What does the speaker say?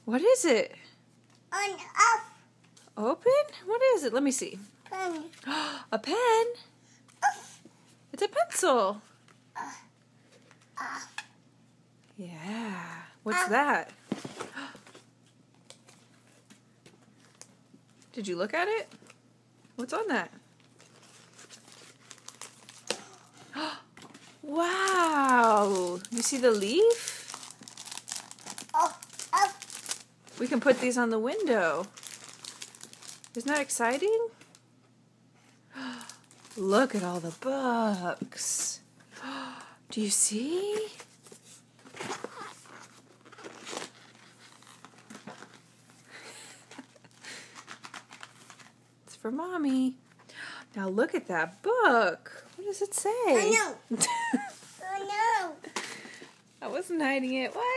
What is it? On off. Open? What is it? Let me see. Pen. A pen? Off. It's a pencil. Off. Yeah. What's that? Did you look at it? What's on that? Wow. You see the leaf? Off. Off. We can put these on the window. Isn't that exciting? Look at all the books. Do you see? It's for Mommy. Now look at that book. What does it say? Oh no. Oh no. I wasn't hiding it. What?